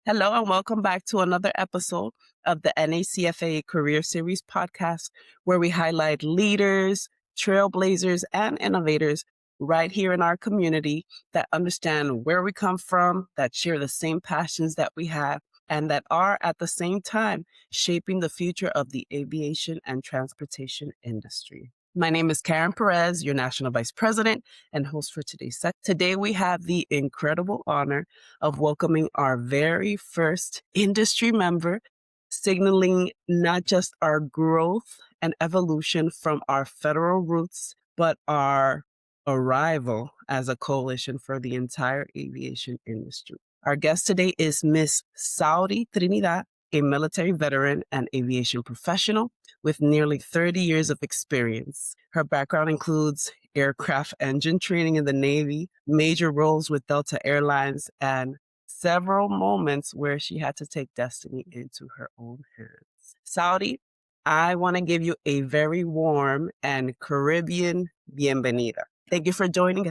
Hello, and welcome back to another episode of the NHCFAE Career Series Podcast, where we highlight leaders, trailblazers, and innovators right here in our community that understand where we come from, that share the same passions that we have, and that are at the same time shaping the future of the aviation and transportation industry. My name is Karen Perez, your National Vice President and host for today's set. Today, we have the incredible honor of welcoming our very first industry member, signaling not just our growth and evolution from our federal roots, but our arrival as a coalition for the entire aviation industry. Our guest today is Miss Zaury Trinidad, a military veteran and aviation professional with nearly 30 years of experience. Her background includes aircraft engine training in the Navy, major roles with Delta Airlines, and several moments where she had to take destiny into her own hands. Zaury, I want to give you a very warm and Caribbean bienvenida. Thank you for joining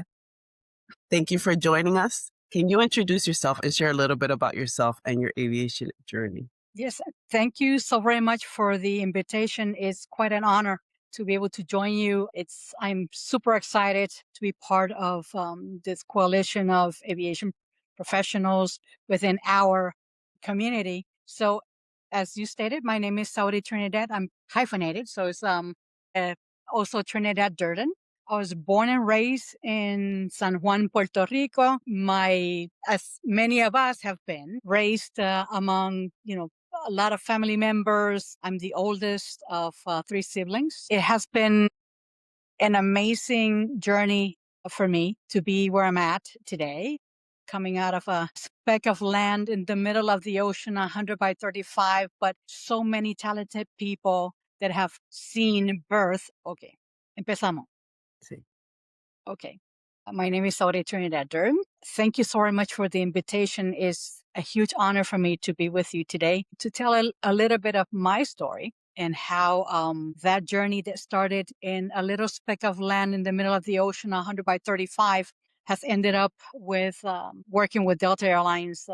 us. Can you introduce yourself and share a little bit about yourself and your aviation journey? Yes, thank you so very much for the invitation. It's quite an honor to be able to join you. I'm super excited to be part of this coalition of aviation professionals within our community. So, as you stated, my name is Zaury Trinidad. I'm hyphenated, so it's also Trinidad Durden. I was born and raised in San Juan, Puerto Rico. As many of us have been raised among, a lot of family members. I'm the oldest of three siblings. It has been an amazing journey for me to be where I'm at today, coming out of a speck of land in the middle of the ocean, 100 by 35, but so many talented people that have seen birth. Okay, empezamos. Sí. Okay. My name is Zaury Trinidad Durden. Thank you so very much for the invitation. It's a huge honor for me to be with you today to tell a little bit of my story and how that journey that started in a little speck of land in the middle of the ocean, 100 by 35, has ended up with working with Delta Airlines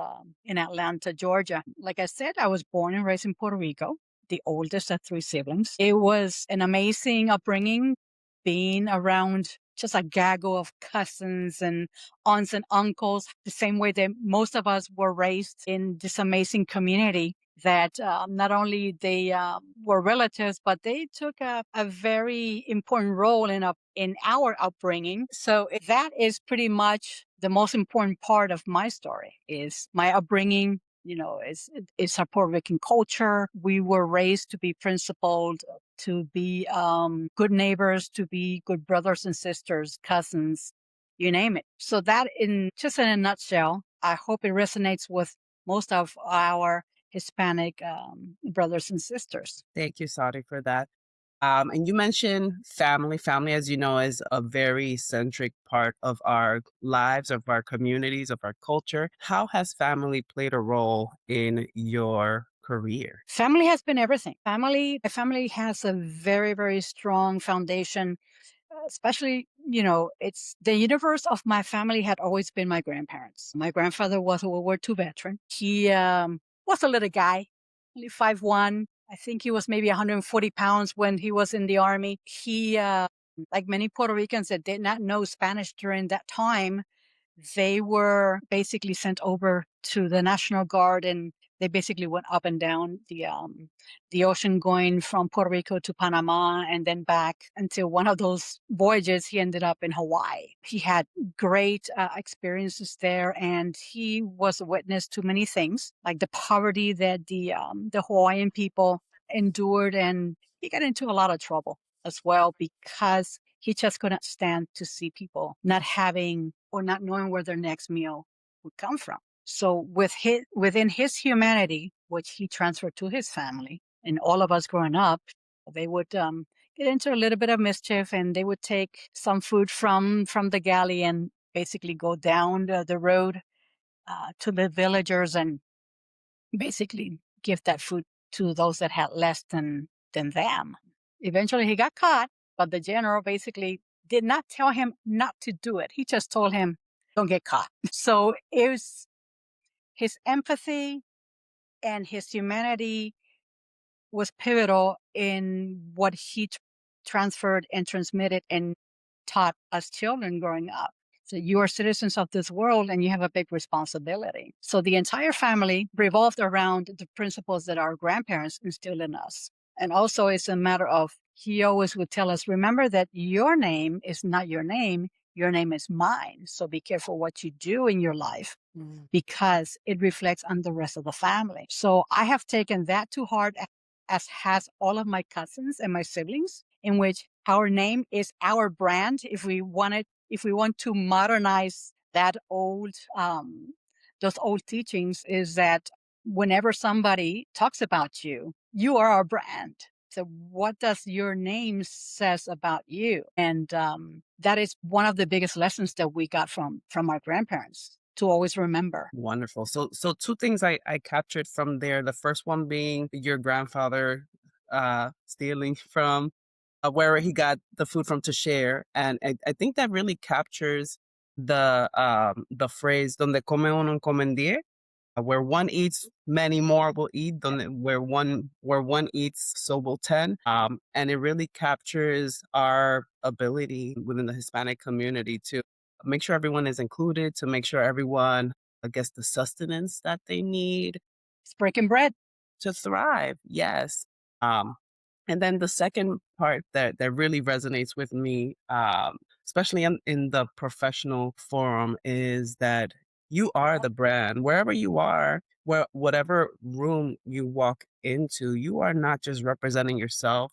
in Atlanta, Georgia. Like I said, I was born and raised in Puerto Rico, the oldest of three siblings. It was an amazing upbringing, being around just a gaggle of cousins and aunts and uncles, the same way that most of us were raised in this amazing community that not only they were relatives, but they took a very important role in our upbringing. So that is pretty much the most important part of my story, is my upbringing. It's our Puerto Rican culture. We were raised to be principled, to be good neighbors, to be good brothers and sisters, cousins, you name it. So that in a nutshell, I hope it resonates with most of our Hispanic brothers and sisters. Thank you, Zaury, for that. And you mentioned family. Family, as you know, is a very centric part of our lives, of our communities, of our culture. How has family played a role in your career? Family has been everything. My family has a very, very strong foundation, especially, it's the universe of my family had always been my grandparents. My grandfather was a World War II veteran. He was a little guy, only 5'1". I think he was maybe 140 pounds when he was in the Army. He, like many Puerto Ricans that did not know Spanish during that time, they were basically sent over to the National Guard, and they basically went up and down the ocean, going from Puerto Rico to Panama and then back, until one of those voyages he ended up in Hawaii. He had great experiences there, and he was a witness to many things, like the poverty that the Hawaiian people endured, and he got into a lot of trouble as well because he just couldn't stand to see people not having or not knowing where their next meal would come from. So within his humanity, which he transferred to his family, and all of us growing up, they would get into a little bit of mischief, and they would take some food from the galley and basically go down the road to the villagers and basically give that food to those that had less than them. Eventually he got caught, but the general basically did not tell him not to do it. He just told him, don't get caught. So it was his empathy, and his humanity was pivotal in what he transferred and transmitted and taught us children growing up. So you are citizens of this world and you have a big responsibility. So the entire family revolved around the principles that our grandparents instilled in us. And also it's a matter of, he always would tell us, remember that your name is not your name is mine. So be careful what you do in your life because it reflects on the rest of the family. So I have taken that to heart, as has all of my cousins and my siblings, in which our name is our brand. If we want to modernize that those old teachings, is that whenever somebody talks about you, you are our brand. So what does your name says about you? And that is one of the biggest lessons that we got from our grandparents to always remember. Wonderful. So two things I captured from there. The first one being your grandfather stealing from where he got the food from to share. And I think that really captures the phrase donde come uno comen diez. Where one eats, many more will eat. Where one eats, so will 10. And it really captures our ability within the Hispanic community to make sure everyone is included, to make sure everyone gets the sustenance that they need It's breaking bread. to thrive. Yes. Um, and then the second part that really resonates with me, especially in the professional forum, is that you are the brand. Wherever you are, whatever room you walk into, you are not just representing yourself.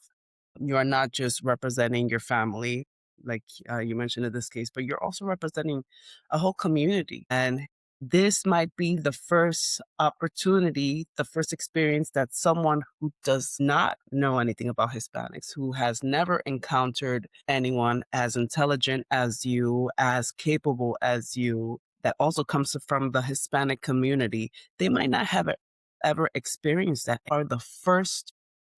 You are not just representing your family, like you mentioned in this case, but you're also representing a whole community. And this might be the first opportunity, the first experience that someone who does not know anything about Hispanics, who has never encountered anyone as intelligent as you, as capable as you, that also comes from the Hispanic community, they might not have ever experienced that, or the first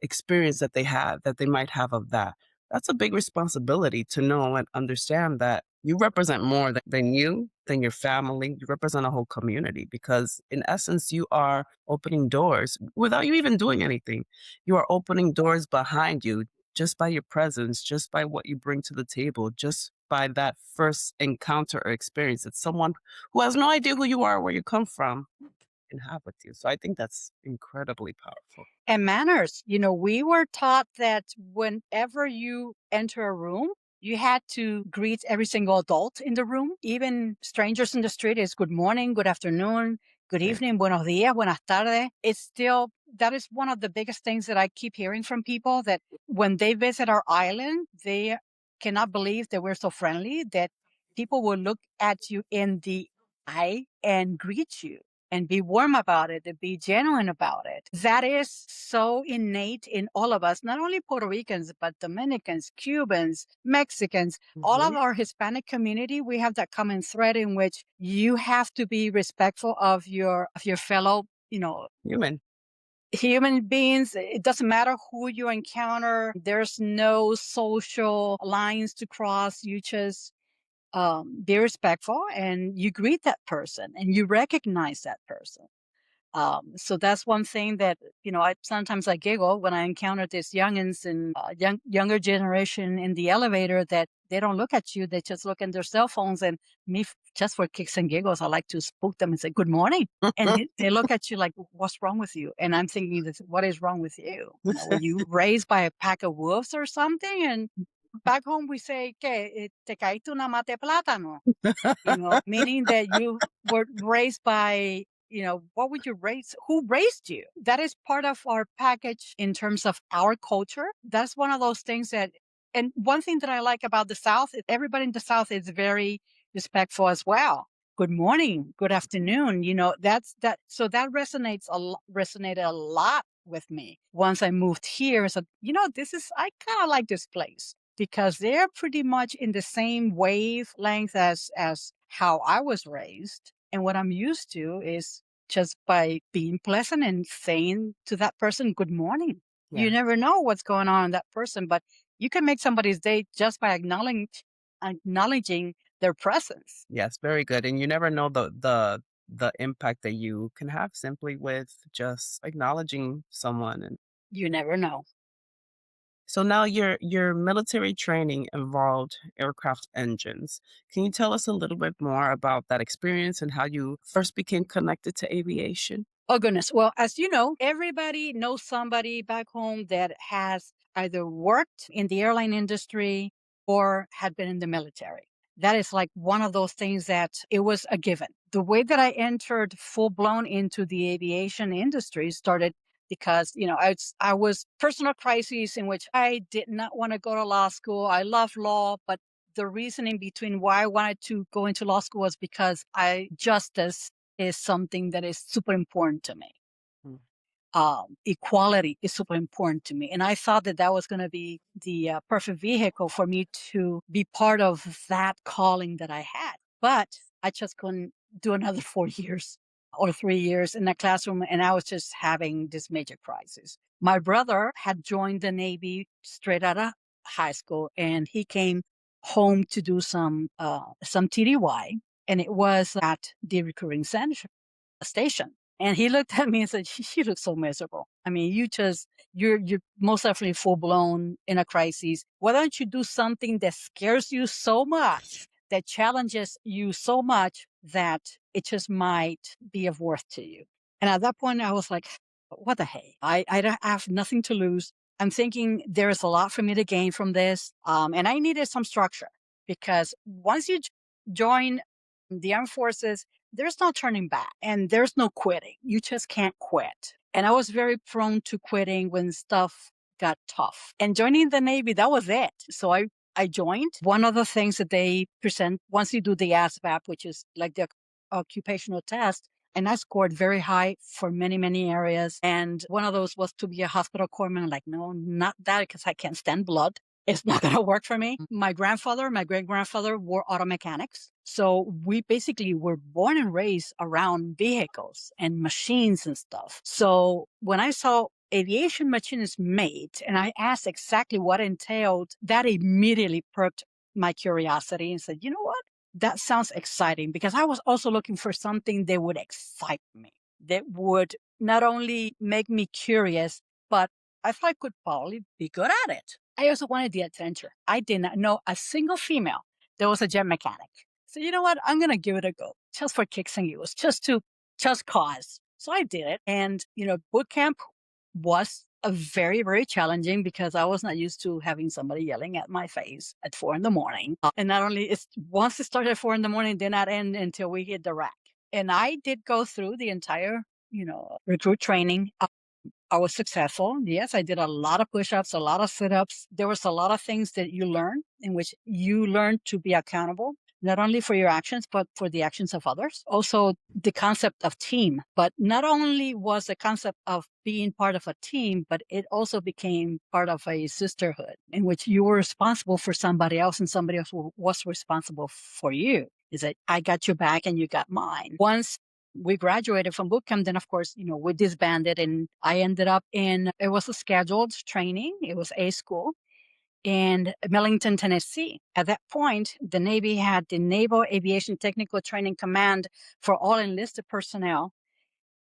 experience that they have, that they might have of that. That's a big responsibility to know and understand that you represent more than you, than your family. You represent a whole community because, in essence, you are opening doors without you even doing anything. You are opening doors behind you just by your presence, just by what you bring to the table, just by that first encounter or experience that someone who has no idea who you are, where you come from, can have with you. So I think that's incredibly powerful. And manners. We were taught that whenever you enter a room, you had to greet every single adult in the room, even strangers in the street. Is good morning, good afternoon, good Right. evening, buenos dias, buenas tardes. It's still, that is one of the biggest things that I keep hearing from people, that when they visit our island, they cannot believe that we're so friendly, that people will look at you in the eye and greet you and be warm about it and be genuine about it. That is so innate in all of us, not only Puerto Ricans, but Dominicans, Cubans, Mexicans, all of Mhm. our Hispanic community. We have that common thread in which you have to be respectful of your fellow, Human. human beings. It doesn't matter who you encounter. There's no social lines to cross. You just be respectful and you greet that person and you recognize that person. So that's one thing that, I sometimes I giggle when I encounter these youngins and younger generation in the elevator, that they don't look at you. They just look in their cell phones, and just for kicks and giggles, I like to spook them and say, good morning. And they look at you like, what's wrong with you? And I'm thinking, what is wrong with you? Were you raised by a pack of wolves or something? And back home we say, que te caíste una mate plátano, meaning that you were raised by, what would you raise? Who raised you? That is part of our package in terms of our culture. That's one of those things that, and one thing that I like about the South is everybody in the South is very respectful as well. Good morning, good afternoon. So that resonated a lot with me. Once I moved here, so, I kind of like this place because they're pretty much in the same wavelength as how I was raised. And what I'm used to is just by being pleasant and saying to that person, good morning. You Yeah. never know what's going on in that person, but you can make somebody's day just by acknowledging their presence. Yes, very good. And you never know the impact that you can have simply with just acknowledging someone. And You never know. so now your military training involved aircraft engines. Can you tell us a little bit more about that experience and how you first became connected to aviation? Oh, goodness. Well, as you know, everybody knows somebody back home that has either worked in the airline industry or had been in the military. That is like one of those things that it was a given. The way that I entered full blown into the aviation industry started because, I was personal crises in which I did not want to go to law school. I love law, but the reasoning between why I wanted to go into law school was because justice is something that is super important to me. Mm. Equality is super important to me. And I thought that that was going to be the perfect vehicle for me to be part of that calling that I had. But I just couldn't do another 4 years or 3 years in the classroom. And I was just having this major crisis. My brother had joined the Navy straight out of high school, and he came home to do some TDY. And it was at the recruiting center station. And he looked at me and said, "You look so miserable. I mean, you're most definitely full blown in a crisis. Why don't you do something that scares you so much, that challenges you so much that it just might be of worth to you?" And at that point, I was like, what the hey? I have nothing to lose. I'm thinking there's a lot for me to gain from this. And I needed some structure because once you join the armed forces, there's no turning back and there's no quitting. You just can't quit. And I was very prone to quitting when stuff got tough. And joining the Navy, that was it. So I joined. One of the things that they present once you do the ASVAB, which is like the occupational test, and I scored very high for many, many areas. And one of those was to be a hospital corpsman. I'm like, no, not that, because I can't stand blood. It's not going to work for me. My grandfather, my great grandfather were auto mechanics. So we basically were born and raised around vehicles and machines and stuff. So when I saw aviation machinist mate and I asked exactly what entailed, that immediately perked my curiosity and said, you know what? That sounds exciting, because I was also looking for something that would excite me, that would not only make me curious, but I thought I could probably be good at it. I also wanted the adventure. I did not know a single female that was a jet mechanic. So you know what? I'm going to give it a go just for kicks and giggles, just cause. So I did it. And, boot camp was a very, very challenging because I was not used to having somebody yelling at my face at 4 a.m. And not only once it started at 4 a.m, it did not end until we hit the rack. And I did go through the entire, recruit training. I was successful. Yes, I did a lot of push-ups, a lot of sit-ups. There was a lot of things that you learn in which you learn to be accountable, not only for your actions, but for the actions of others. Also, the concept of team. But not only was the concept of being part of a team, but it also became part of a sisterhood in which you were responsible for somebody else and somebody else was responsible for you. Is that I got your back and you got mine. Once we graduated from boot camp, then of course, we disbanded, and I ended up it was a scheduled training. It was a school in Millington, Tennessee. At that point, the Navy had the Naval Aviation Technical Training Command for all enlisted personnel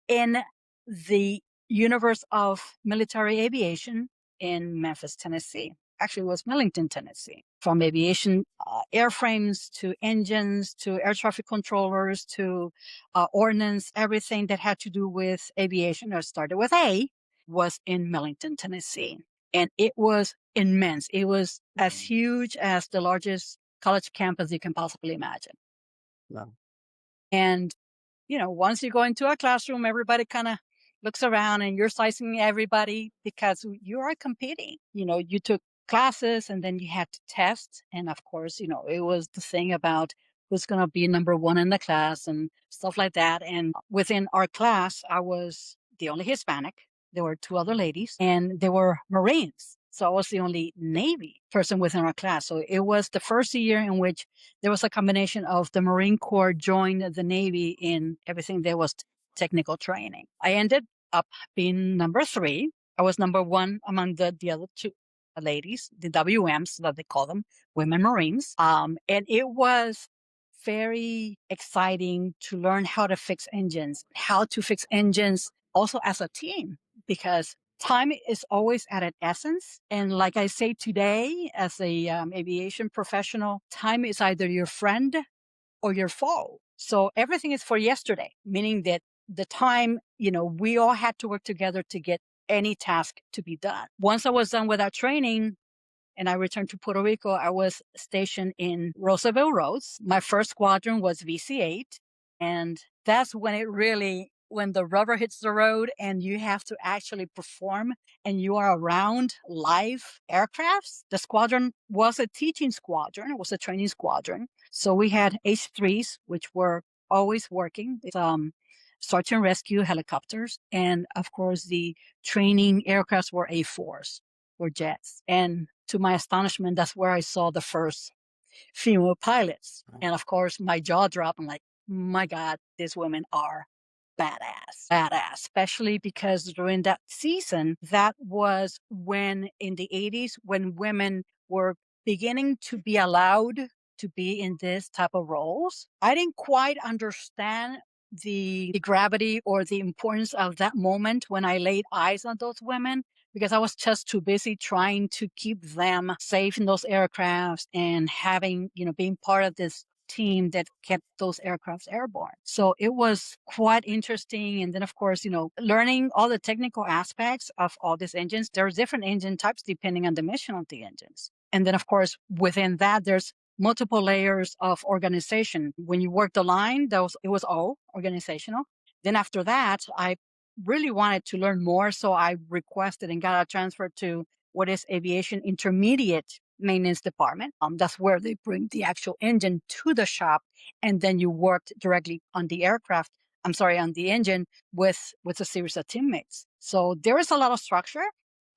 in the universe of military aviation in Memphis, Tennessee. Actually, it was Millington, Tennessee. From aviation airframes to engines to air traffic controllers to ordnance, everything that had to do with aviation or started with A was in Millington, Tennessee. And it was immense. It was as huge as the largest college campus you can possibly imagine. Wow. And once you go into a classroom, everybody kind of looks around and you're sizing everybody because you are competing. You took classes and then you had to test. And of course, it was the thing about who's going to be number one in the class and stuff like that. And within our class, I was the only Hispanic. There were two other ladies and they were Marines. So I was the only Navy person within our class. So it was the first year in which there was a combination of the Marine Corps joined the Navy in everything there was technical training. I ended up being number 3. I was number 1 among the other two ladies, the WMs that they call them, women Marines. And it was very exciting to learn how to fix engines also as a team, because time is always at its essence. And like I say today, as a aviation professional, time is either your friend or your foe. So everything is for yesterday, meaning that the time, we all had to work together to get any task to be done. Once I was done with that training, and I returned to Puerto Rico, I was stationed in Roosevelt Roads. My first squadron was VC8. And that's when the rubber hits the road and you have to actually perform and you are around live aircrafts. The squadron was a teaching squadron. It was a training squadron. So we had H3s, which were always working. Search and rescue helicopters. And of course, the training aircrafts were A4s or jets. And to my astonishment, that's where I saw the first female pilots. And of course, my jaw dropped. I'm like, my God, these women are badass, especially because during that season, that was when in the 80s, when women were beginning to be allowed to be in this type of roles. I didn't quite understand the gravity or the importance of that moment when I laid eyes on those women, because I was just too busy trying to keep them safe in those aircrafts and having, being part of this team that kept those aircrafts airborne. So it was quite interesting. And then, of course, learning all the technical aspects of all these engines. There's different engine types depending on the mission of the engines. And then, of course, within that, there's multiple layers of organization. When you work the line, it was all organizational. Then after that, I really wanted to learn more. So I requested and got a transfer to what is Aviation Intermediate Maintenance Department. That's where they bring the actual engine to the shop. And then you worked directly on the on the engine with a series of teammates. So there is a lot of structure.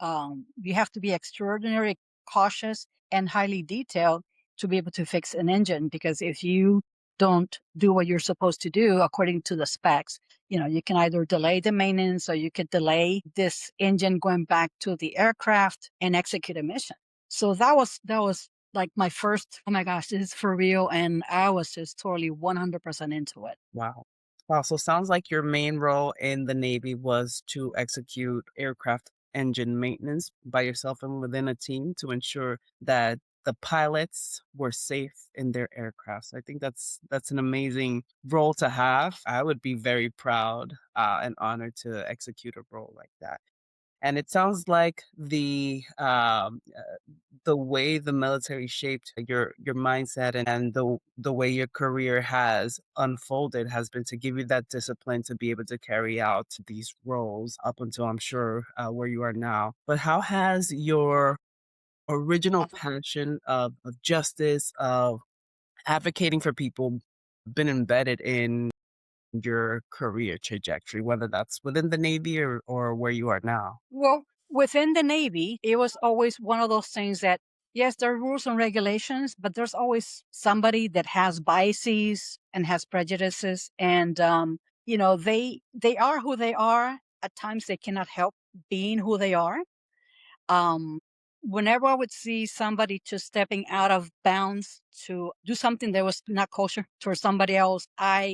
You have to be extraordinarily cautious and highly detailed to be able to fix an engine, because if you don't do what you're supposed to do according to the specs, you can either delay the maintenance or you could delay this engine going back to the aircraft and execute a mission. So that was like my first, oh my gosh, this is for real. And I was just totally 100% into it. Wow. Wow. So sounds like your main role in the Navy was to execute aircraft engine maintenance by yourself and within a team to ensure that the pilots were safe in their aircraft. So I think that's an amazing role to have. I would be very proud and honored to execute a role like that. And it sounds like the way the military shaped your mindset and the way your career has unfolded has been to give you that discipline to be able to carry out these roles up until I'm sure where you are now. But how has your original passion of justice, of advocating for people, been embedded in your career trajectory, whether that's within the Navy or where you are now? Well, within the Navy, it was always one of those things that, yes, there are rules and regulations, but there's always somebody that has biases and has prejudices. And, they are who they are. At times, they cannot help being who they are. Um, Whenever I would see somebody just stepping out of bounds to do something that was not kosher towards somebody else,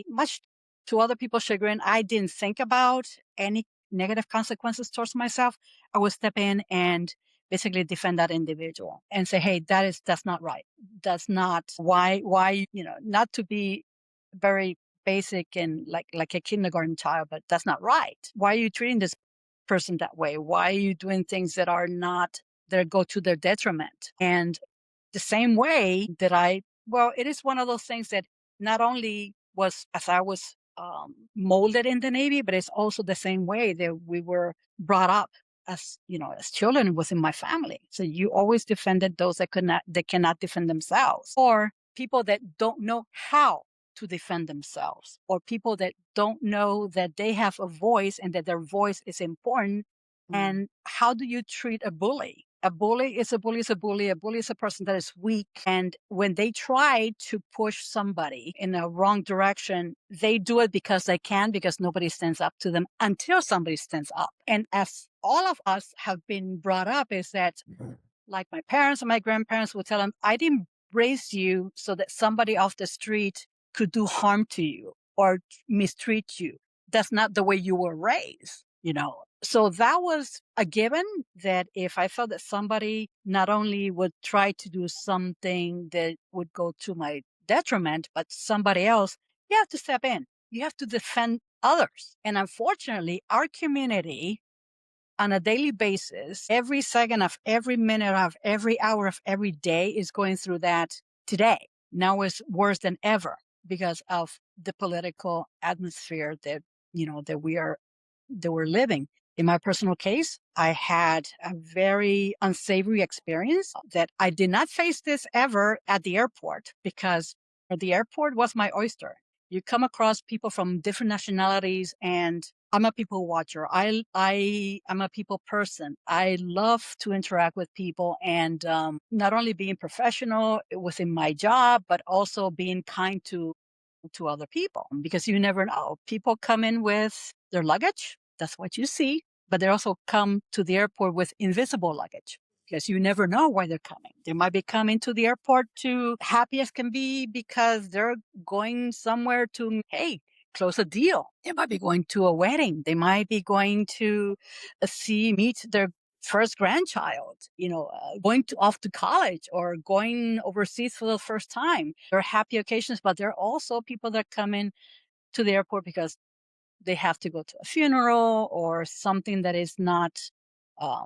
much to other people's chagrin, I didn't think about any negative consequences towards myself. I would step in and basically defend that individual and say, hey, that's not right. That's not why, not to be very basic and like a kindergarten child, but that's not right. Why are you treating this person that way? Why are you doing things that go to their detriment? And the same way that it is one of those things that not only was as I was molded in the Navy, but it's also the same way that we were brought up as children within my family. So you always defended those that cannot defend themselves, or people that don't know how to defend themselves, or people that don't know that they have a voice and that their voice is important. And how do you treat a bully? A bully is a bully is a bully. A bully is a person that is weak. And when they try to push somebody in a wrong direction, they do it because they can, because nobody stands up to them until somebody stands up. And as all of us have been brought up, is that like my parents and my grandparents would tell them, I didn't raise you so that somebody off the street could do harm to you or mistreat you. That's not the way you were raised, you know. So that was a given, that if I felt that somebody not only would try to do something that would go to my detriment, but somebody else, you have to step in. You have to defend others. And unfortunately, our community on a daily basis, every second of every minute of every hour of every day is going through that today. Now it's worse than ever because of the political atmosphere that, you know, that we're living. In my personal case, I had a very unsavory experience that I did not face this ever at the airport, because the airport was my oyster. You come across people from different nationalities, and I'm a people watcher. I'm a people person. I love to interact with people, and not only being professional within my job, but also being kind to other people, because you never know. People come in with their luggage. That's what you see. But they also come to the airport with invisible luggage, because you never know why they're coming. They might be coming to the airport to happy as can be because they're going somewhere to, hey, close a deal. They might be going to a wedding. They might be going to meet their first grandchild, off to college or going overseas for the first time. There are happy occasions, but there are also people that come in to the airport because they have to go to a funeral or something that is not, um,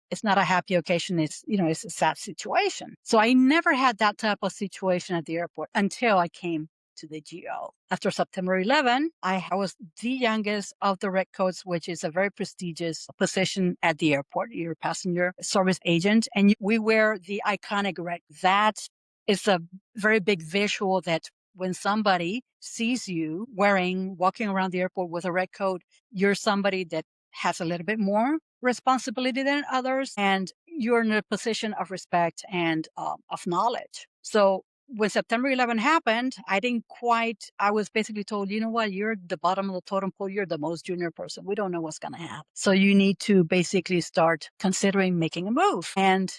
it's not a happy occasion. It's a sad situation. So I never had that type of situation at the airport until I came to the GO. After September 11, I was the youngest of the Red Coats, which is a very prestigious position at the airport. You're a passenger service agent, and we wear the iconic red. That is a very big visual that when somebody sees you walking around the airport with a red coat, you're somebody that has a little bit more responsibility than others, and you're in a position of respect and of knowledge. So when September 11 happened, I was basically told, you know what, you're the bottom of the totem pole. You're the most junior person. We don't know what's going to happen. So you need to basically start considering making a move. And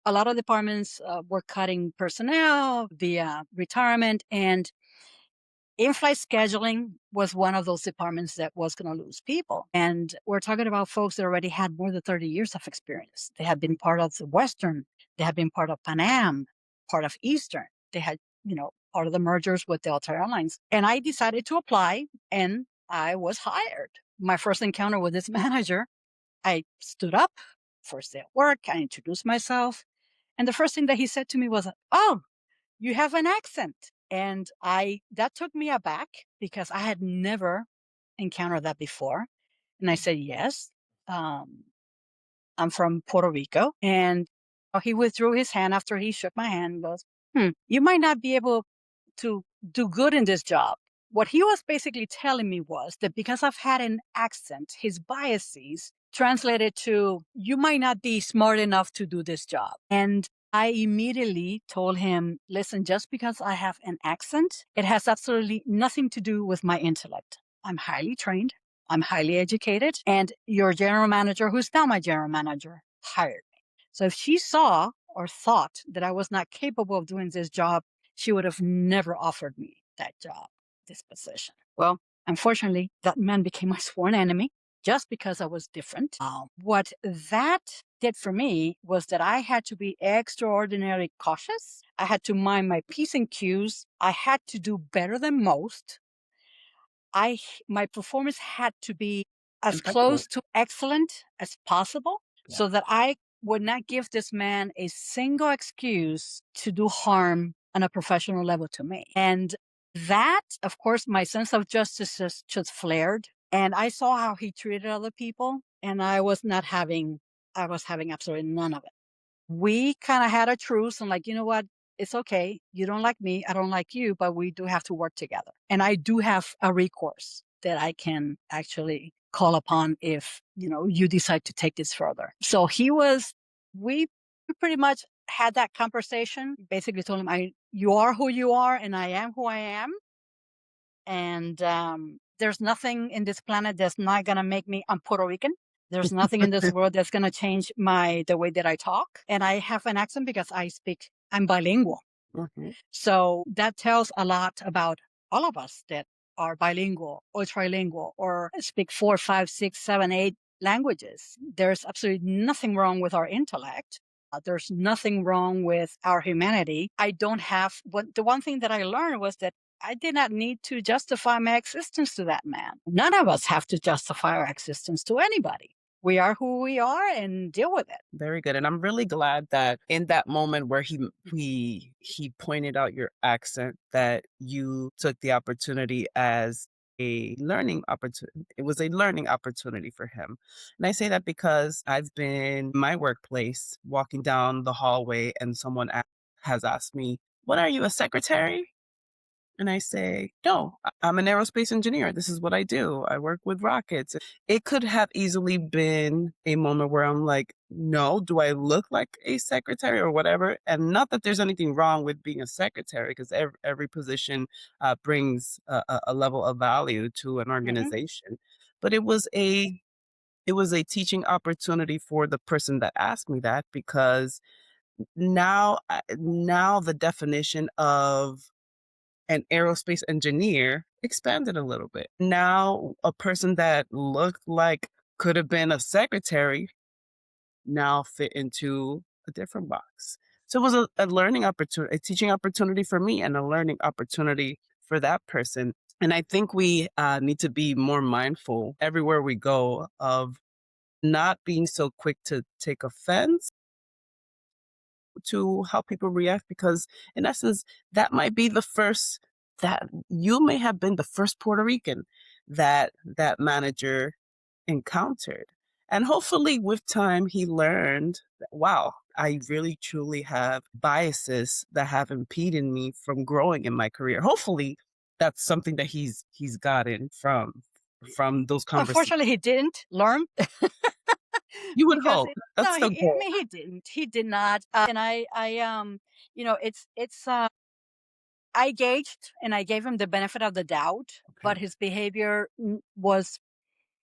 a lot of departments were cutting personnel via retirement, and in-flight scheduling was one of those departments that was going to lose people. And we're talking about folks that already had more than 30 years of experience. They had been part of the Western. They had been part of Pan Am, part of Eastern. They had, part of the mergers with Delta Airlines. And I decided to apply, and I was hired. My first encounter with this manager, I stood up, first day at work, I introduced myself. And the first thing that he said to me was, "Oh, you have an accent." And that took me aback because I had never encountered that before. And I said, "Yes, I'm from Puerto Rico." And he withdrew his hand after he shook my hand and goes, "You might not be able to do good in this job." What he was basically telling me was that because I've had an accent, his biases translated to, you might not be smart enough to do this job. And I immediately told him, listen, just because I have an accent, it has absolutely nothing to do with my intellect. I'm highly trained. I'm highly educated. And your general manager, who's now my general manager, hired me. So if she saw or thought that I was not capable of doing this job, she would have never offered me that job, this position. Well, unfortunately, that man became my sworn enemy just because I was different. What that did for me was that I had to be extraordinarily cautious. I had to mind my P's and Q's. I had to do better than most. My performance had to be as close to excellent as possible, so that I would not give this man a single excuse to do harm on a professional level to me. And that, of course, my sense of justice just flared. And I saw how he treated other people, and I was having absolutely none of it. We kind of had a truce and like, you know what? It's okay. You don't like me. I don't like you, but we do have to work together. And I do have a recourse that I can actually call upon if, you decide to take this further. So we pretty much had that conversation. Basically told him, you are who you are and I am who I am. And there's nothing in this planet that's not going to make me, I'm Puerto Rican. There's nothing in this world that's going to change the way that I talk. And I have an accent because I'm bilingual. Mhm. So that tells a lot about all of us that are bilingual or trilingual or speak 4, 5, 6, 7, 8 languages. There's absolutely nothing wrong with our intellect. There's nothing wrong with our humanity. I don't have the one thing that I learned was that I did not need to justify my existence to that man. None of us have to justify our existence to anybody. We are who we are and deal with it. Very good. And I'm really glad that in that moment where he pointed out your accent, that you took the opportunity as a learning opportunity. It was a learning opportunity for him. And I say that because I've been in my workplace walking down the hallway and has asked me, "What are you, a secretary?" And I say, "No, I'm an aerospace engineer. This is what I do. I work with rockets." It could have easily been a moment where I'm like, "No, do I look like a secretary or whatever?" And not that there's anything wrong with being a secretary, because every position brings a level of value to an Mhm. organization. But it was a teaching opportunity for the person that asked me that, because now the definition of an aerospace engineer expanded a little bit. Now, a person that looked like could have been a secretary now fit into a different box. So it was a learning opportunity, a teaching opportunity for me, and a learning opportunity for that person. And I think we need to be more mindful everywhere we go of not being so quick to take offense to how people react, because in essence that might be the first that you may have been the first Puerto Rican that manager encountered. And hopefully with time he learned that, wow, I really truly have biases that have impeded me from growing in my career. Hopefully that's something that he's gotten from those conversations. Unfortunately, he didn't learn You would because hope. it, no, That's the I goal. mean, he didn't. He did not. And it's. I gauged and I gave him the benefit of the doubt, Okay. but his behavior was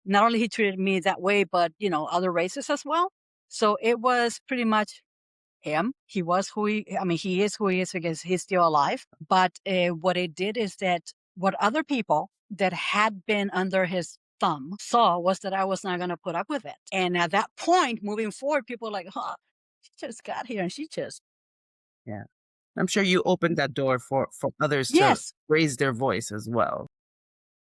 not only he treated me that way, but other races as well. So it was pretty much him. He was who he. I mean, he is who he is because he's still alive. But what it did is that what other people that had been under his thumb saw was that I was not going to put up with it. And at that point, moving forward, people were like, "Huh, she just got here and she just." Yeah. I'm sure you opened that door for others to Yes, raise their voice as well.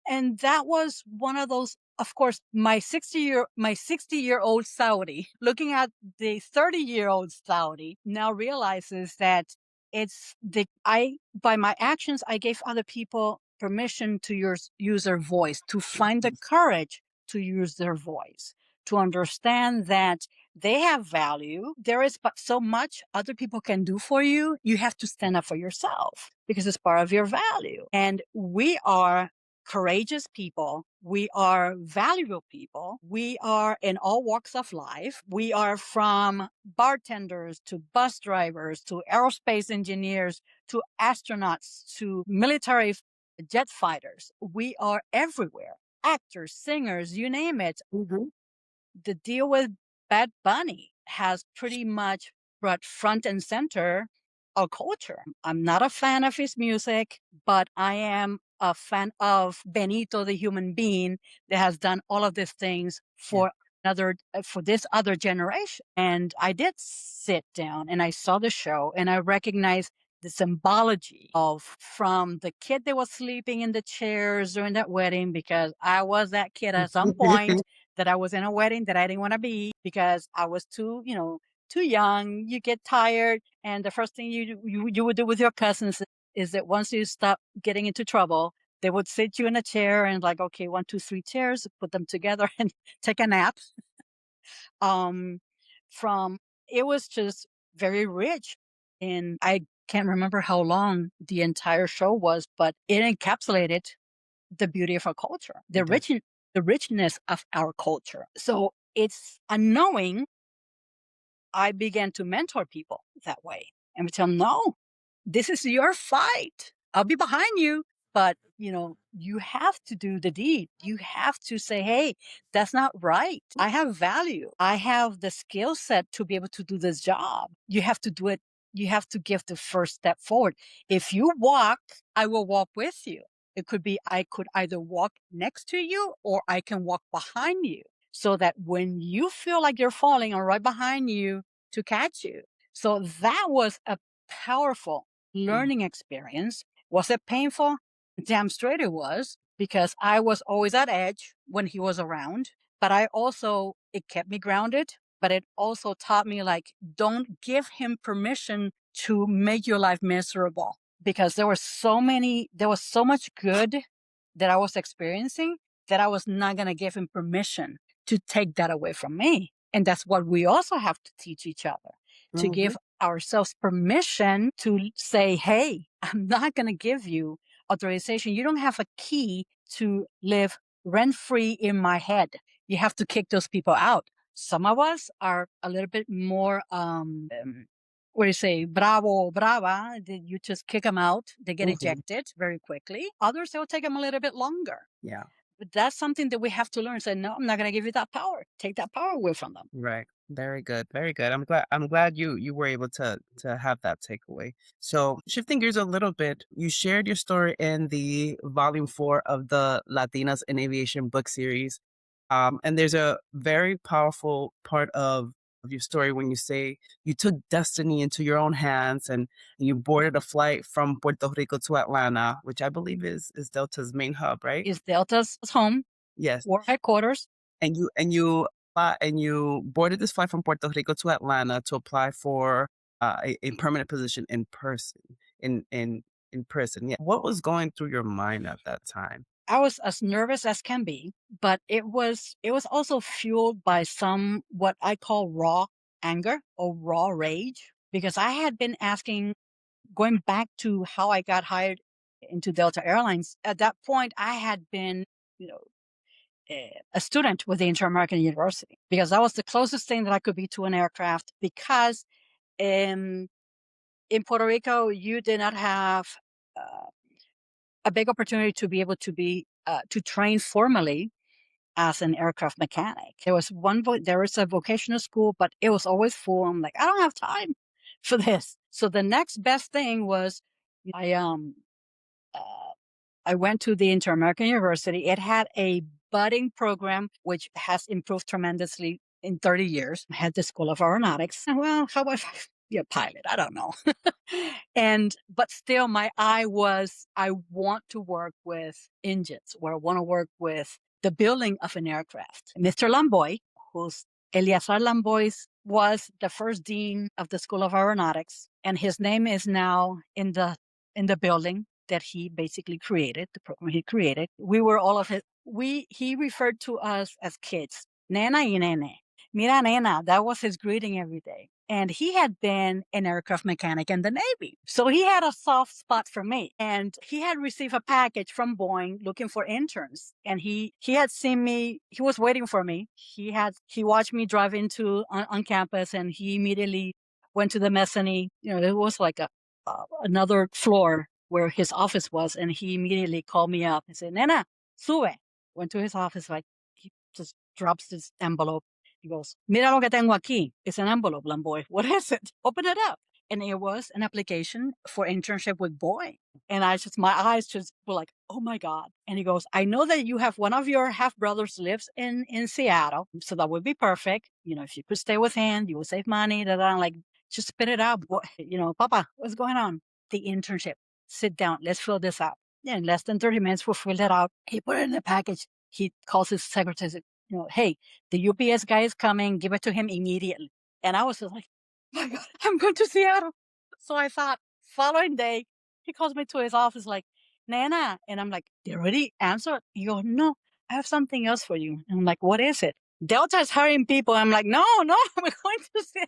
and that was one of those, of course, my 60-year-old Saudi looking at the 30-year-old Saudi now realizes that it's the I by my actions I gave other people permission to use their voice, to find the courage to use their voice, to understand that they have value. There is but so much other people can do for you. You have to stand up for yourself because it's part of your value. And we are courageous people. We are valuable people. We are in all walks of life. We are from bartenders to bus drivers to aerospace engineers to astronauts to military jet fighters. We are everywhere. Actors, singers, you name it. Mhm. The deal with Bad Bunny has pretty much brought front and center our culture. I'm not a fan of his music, but I am a fan of Benito, the human being that has done all of these things Yeah. for this other generation. And I did sit down and I saw the show and I recognized the symbology of from the kid that was sleeping in the chairs during that wedding, because I was that kid at some point that I was in a wedding that I didn't want to be because I was too young. You get tired, and the first thing you would do with your cousins is that once you stop getting into trouble, they would sit you in a chair and like, okay, 1, 2, 3 chairs, put them together and take a nap. Um, from It was just very rich, and I can't remember how long the entire show was, but it encapsulated the beauty of our culture, It did. the richness of our culture. So it's a knowing. I began to mentor people that way and would tell them, no, this is your fight. I'll be behind you. But, you have to do the deed. You have to say, hey, that's not right. I have value. I have the skill set to be able to do this job. You have to do it you have to give the first step forward. If you walk, I will walk with you. It could be I could either walk next to you or I can walk behind you so that when you feel like you're falling, I'm right behind you to catch you. So that was a powerful learning experience. Was it painful? Damn straight it was, because I was always at edge when he was around. But it kept me grounded, but it also taught me, like, don't give him permission to make your life miserable, because there was so much good that I was experiencing that I was not going to give him permission to take that away from me. And that's what we also have to teach each other, to give ourselves permission to say, hey, I'm not going to give you authorization. You don't have a key to live rent free in my head. You have to kick those people out. Some of us are a little bit more, what do you say, bravo, brava. You just kick them out. They get ejected very quickly. Others, it will take them a little bit longer. Yeah. But that's something that we have to learn. Say, no, I'm not going to give you that power. Take that power away from them. Right. Very good. Very good. I'm glad you were able to have that takeaway. So shifting gears a little bit, you shared your story in the volume 4 of the Latinas in Aviation book series. And there's a very powerful part of your story when you say you took destiny into your own hands and you boarded a flight from Puerto Rico to Atlanta, which I believe is Delta's main hub, right? Is Delta's home, Yes. war headquarters. And you boarded this flight from Puerto Rico to Atlanta to apply for a permanent position in person. In person. Yeah. What was going through your mind at that time? I was as nervous as can be, but it was also fueled by some what I call raw anger or raw rage, because I had been going back to how I got hired into Delta Airlines. At that point, I had been, a student with the Inter-American University, because that was the closest thing that I could be to an aircraft, because in Puerto Rico, you did not have a big opportunity to be able to train formally as an aircraft mechanic. There was a vocational school, but it was always full. I'm like, I don't have time for this. So the next best thing was I went to the Inter-American University. It had a budding program, which has improved tremendously in 30 years. I had the School of Aeronautics. Well, how about if I be a pilot? I don't know. But still, my eye was, I want to work with engines, or I want to work with the building of an aircraft. Mr. Lamboy, who's Eliazar Lamboy, was the first dean of the School of Aeronautics, and his name is now in the building that he basically created, the program he created. We were all of his, he referred to us as kids. Nena y nene. Mira, nena, that was his greeting every day. And he had been an aircraft mechanic in the Navy. So he had a soft spot for me. And he had received a package from Boeing looking for interns. And he had seen me, he was waiting for me. He watched me drive on campus, and he immediately went to the mezzanine. There was like another floor where his office was, and he immediately called me up and said, Nena, sube. Went to his office, like, he just drops this envelope. He goes, Mira lo que tengo aquí. It's an envelope, Lamboy. What is it? Open it up. And it was an application for internship with Boeing. And my eyes just were like, oh my God. And he goes, I know that you have one of your half brothers lives in Seattle. So that would be perfect. If you could stay with him, you would save money. That I'm like, just spit it out. Papa, what's going on? The internship. Sit down. Let's fill this out. Yeah, in less than 30 minutes, we'll fill it out. He put it in the package. He calls his secretary, said, hey, the UPS guy is coming. Give it to him immediately. And I was just like, oh my God, I'm going to Seattle. So I thought, following day, he calls me to his office like, Nana. And I'm like, they already answered? He goes, no, I have something else for you. And I'm like, what is it? Delta is hiring people. I'm like, no, I'm going to see,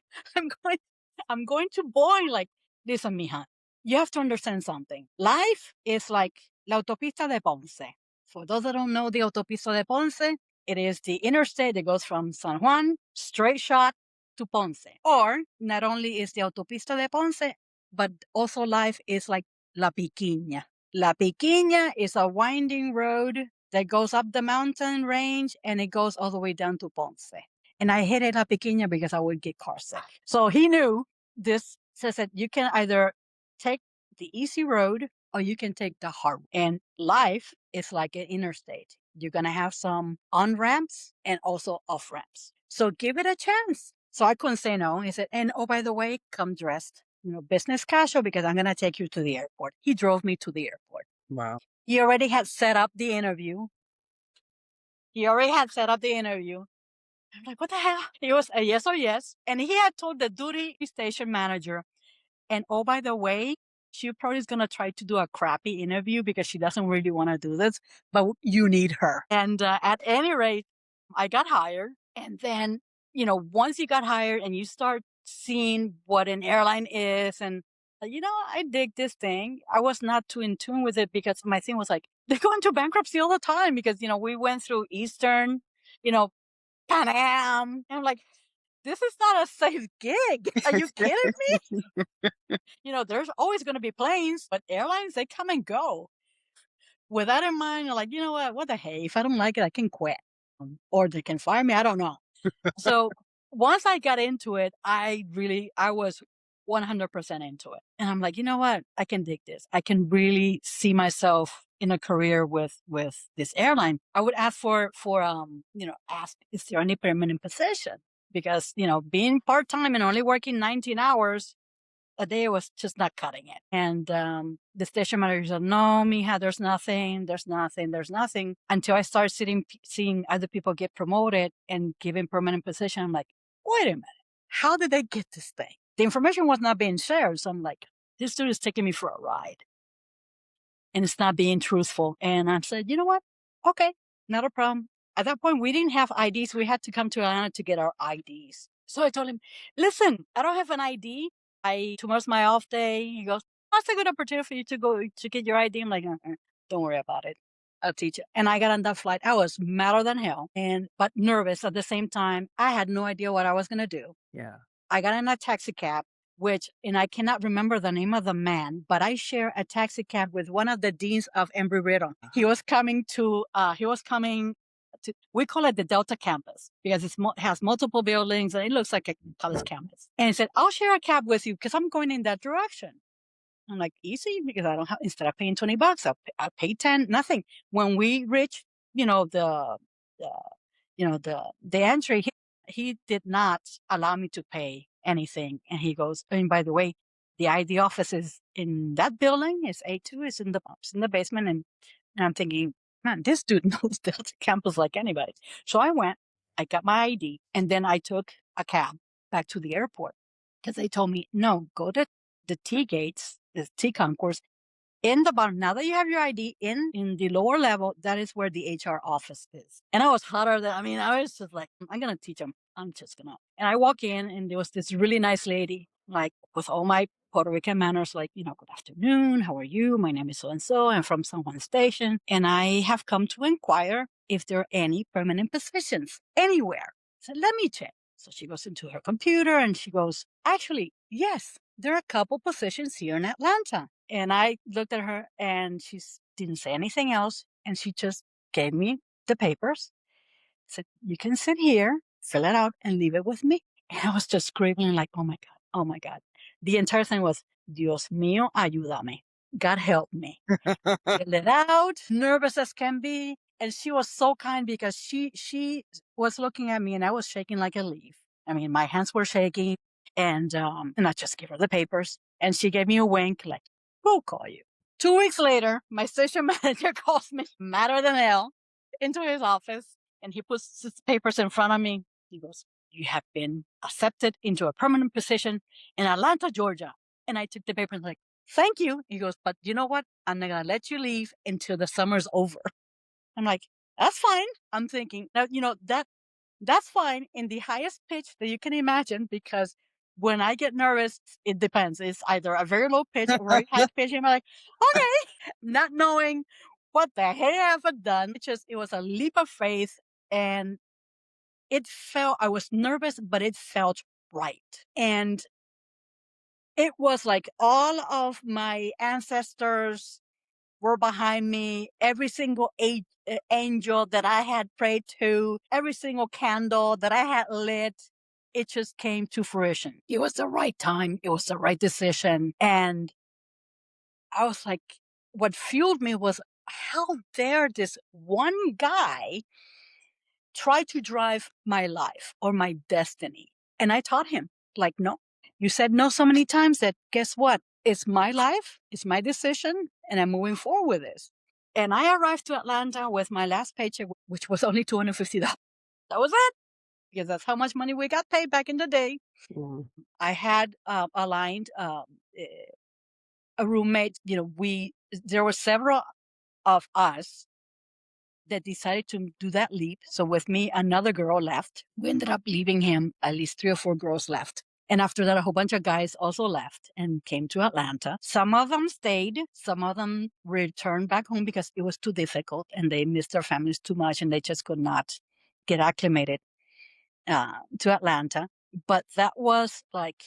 I'm going to Boeing. Like, listen, mija, you have to understand something. Life is like la autopista de Ponce. For those that don't know the autopista de Ponce, it is the interstate that goes from San Juan, straight shot to Ponce. Or not only is the autopista de Ponce, but also life is like La Piquiña. La Piquiña is a winding road that goes up the mountain range, and it goes all the way down to Ponce. And I hated La Piquiña because I would get car sick. So he knew this So I said, you can either take the easy road or you can take the hard. And life is like an interstate. You're going to have some on ramps and also off ramps. So give it a chance. So I couldn't say no. He said, and oh, by the way, come dressed, business casual because I'm going to take you to the airport. He drove me to the airport. Wow. He already had set up the interview. I'm like, what the hell? It was a yes or yes. And he had told the duty station manager, and oh, by the way, she probably is going to try to do a crappy interview because she doesn't really want to do this, but you need her. And at any rate, I got hired. And then, once you got hired and you start seeing what an airline is and, I dig this thing. I was not too in tune with it because my thing was like, they go into bankruptcy all the time because, we went through Eastern, you know, Pan Am. And I'm like, this is not a safe gig. Are you kidding me? There's always going to be planes, but airlines, they come and go. With that in mind, you're like, you know what the hey, if I don't like it, I can quit. Or they can fire me. I don't know. So once I got into it, I was 100% into it. And I'm like, you know what? I can dig this. I can really see myself in a career with this airline. I would ask ask, is there any permanent position? Because, being part-time and only working 19 hours a day was just not cutting it. And the station manager said, no, Mija, there's nothing, until I started seeing other people get promoted and given permanent position. I'm like, wait a minute, how did they get this thing? The information was not being shared. So I'm like, this dude is taking me for a ride and it's not being truthful. And I said, you know what? Okay, not a problem. At that point, we didn't have IDs. We had to come to Atlanta to get our IDs. So I told him, listen, I don't have an ID. Tomorrow's my off day. He goes, that's a good opportunity for you to go to get your ID. I'm like, don't worry about it. I'll teach you. And I got on that flight. I was madder than hell but nervous at the same time. I had no idea what I was going to do. Yeah. I got in a taxi cab, and I cannot remember the name of the man, but I share a taxi cab with one of the deans of Embry-Riddle. He was coming to, we call it the Delta campus because it has multiple buildings and it looks like a college campus. And he said, I'll share a cab with you because I'm going in that direction. I'm like, easy, because I don't have, instead of paying $20, I'll pay 10, nothing. When we reach, the entry, he did not allow me to pay anything. And he goes, and by the way, the ID office is in that building. It's A2. It's in the basement. And I'm thinking, man, this dude knows Delta campus like anybody. So I went, I got my ID, and then I took a cab back to the airport because they told me, no, go to the T gates, the T concourse, in the bottom. Now that you have your ID in the lower level, that is where the HR office is. And I was hotter than, I was just like, I'm going to teach them. I'm just going to. And I walk in and there was this really nice lady, like with all my Puerto Rican manners, like, good afternoon. How are you? My name is so-and-so. I'm from San Juan Station. And I have come to inquire if there are any permanent positions anywhere. So let me check. So she goes into her computer and she goes, actually, yes, there are a couple positions here in Atlanta. And I looked at her and she didn't say anything else. And she just gave me the papers, said, you can sit here, fill it out and leave it with me. And I was just scribbling like, oh my God, oh my God. The entire thing was, Dios mío, ayúdame. God help me. Fill it out, nervous as can be. And she was so kind because she was looking at me and I was shaking like a leaf. My hands were shaking and I just gave her the papers and she gave me a wink like, we'll call you. 2 weeks later, my station manager calls me, madder than hell, into his office and he puts his papers in front of me. He goes, you have been accepted into a permanent position in Atlanta, Georgia. And I took the paper and like, thank you. He goes, but you know what? I'm not going to let you leave until the summer's over. I'm like, that's fine. I'm thinking, now, that's fine in the highest pitch that you can imagine because when I get nervous, it depends. It's either a very low pitch or very high pitch. And I'm like, okay, not knowing what the hell I've done. It was a leap of faith and I was nervous, but it felt right. And it was like all of my ancestors were behind me. Every single angel that I had prayed to, every single candle that I had lit, it just came to fruition. It was the right time. It was the right decision. And I was like, what fueled me was how dare this one guy try to drive my life or my destiny. And I taught him, like, no, you said no so many times that guess what? It's my life, it's my decision, and I'm moving forward with this. And I arrived to Atlanta with my last paycheck, which was only $250. That was it, because that's how much money we got paid back in the day. Mm. I had aligned a roommate. There were several of us that decided to do that leap. So with me, another girl left. We ended up leaving him. At least 3 or 4 girls left. And after that, a whole bunch of guys also left and came to Atlanta. Some of them stayed. Some of them returned back home because it was too difficult and they missed their families too much and they just could not get acclimated to Atlanta. But that was like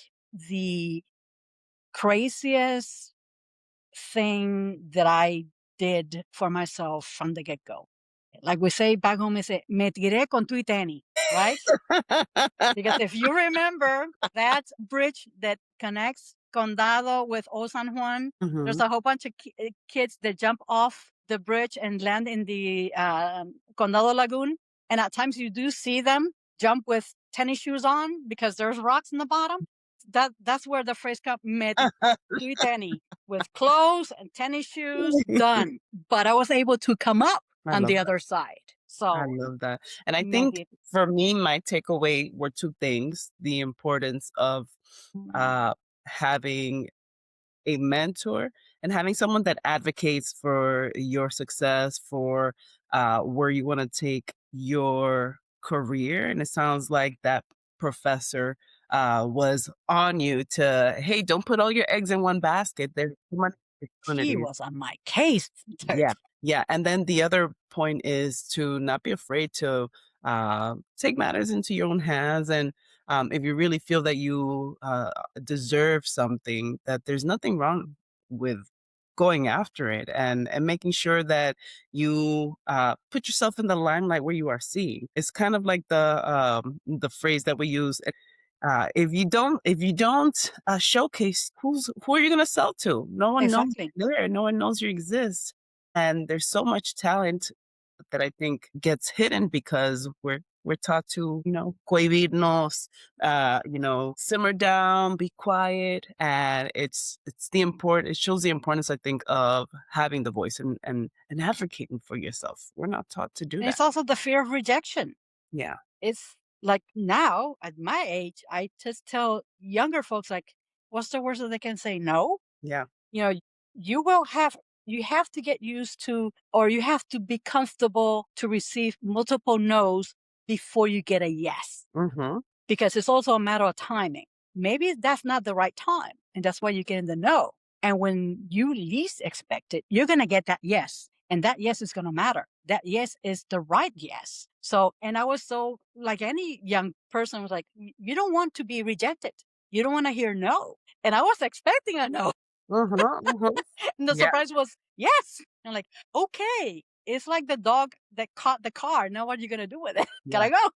the craziest thing that I did for myself from the get-go. Like we say back home, we say, me tiré con tu y tenis, right? Because if you remember that bridge that connects Condado with Old San Juan, there's Mhm. a whole bunch of kids that jump off the bridge and land in the Condado Lagoon. And at times you do see them jump with tennis shoes on because there's rocks in the bottom. That's where the phrase comes, me tiré con tu y tenis, with clothes and tennis shoes, done. But I was able to come up I on love the that. other side. I So, love that. And I think maybe for me, my takeaway were two things: the importance of uh, having a mentor and having someone that advocates for your success, for where you want to take your career. And it sounds like that professor was on you to, hey, don't put all your eggs in one basket. There's too much he opportunities. was on my case. Yeah. Yeah. And then the other point is to not be afraid to take matters into your own hands. And if you really feel that you deserve something, that there's nothing wrong with going after it and making sure that you put yourself in the limelight where you are seen. It's kind of like the phrase that we use. If you don't showcase, who are you going to sell to? No one knows Exactly. you're there. No one knows you exist. And there's so much talent that I think gets hidden because we're taught to, cohibirnos, simmer down, be quiet. And it shows the importance, I think, of having the voice and advocating for yourself. We're not taught to do And that. it's also the fear of rejection. Yeah. It's like now at my age, I just tell younger folks, like, what's the worst that they can say? No. Yeah. You know, you will have, you have to get used to, or you have to be comfortable to receive multiple no's before you get a yes. Mm-hmm. Because it's also a matter of timing. Maybe that's not the right time. And that's why you get in the no. And when you least expect it, you're going to get that yes. And that yes is going to matter. That yes is the right yes. So, and I was so, like any young person was like, you don't want to be rejected. You don't want to hear no. And I was expecting a no. Mm-hmm. Mm-hmm. And the Yeah. surprise was yes. I'm like, okay. It's like the dog that caught the car. Now what are you going to do with it? Yeah. Gotta go.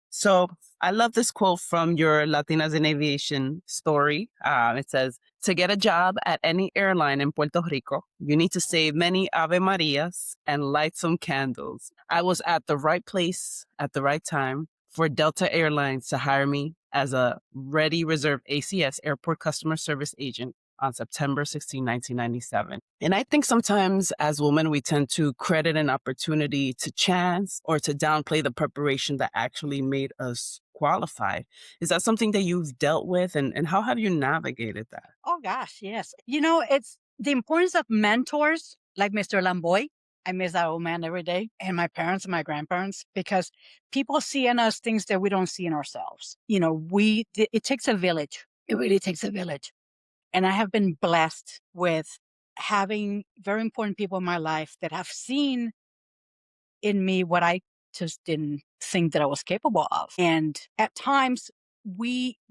So I love this quote from your Latinas in Aviation story. It says, to get a job at any airline in Puerto Rico, you need to say many Ave Marias and light some candles. I was at the right place at the right time for Delta Airlines to hire me as a ready reserve ACS airport customer service agent on September 16, 1997. And I think sometimes as women, we tend to credit an opportunity to chance or to downplay the preparation that actually made us qualified. Is that something that you've dealt with and how have you navigated that? Oh gosh, yes. It's the importance of mentors like Mr. Lamboy. I miss that old man every day, and my parents and my grandparents, because people see in us things that we don't see in ourselves. It takes a village. It really takes a village. And I have been blessed with having very important people in my life that have seen in me what I just didn't think that I was capable of. And at times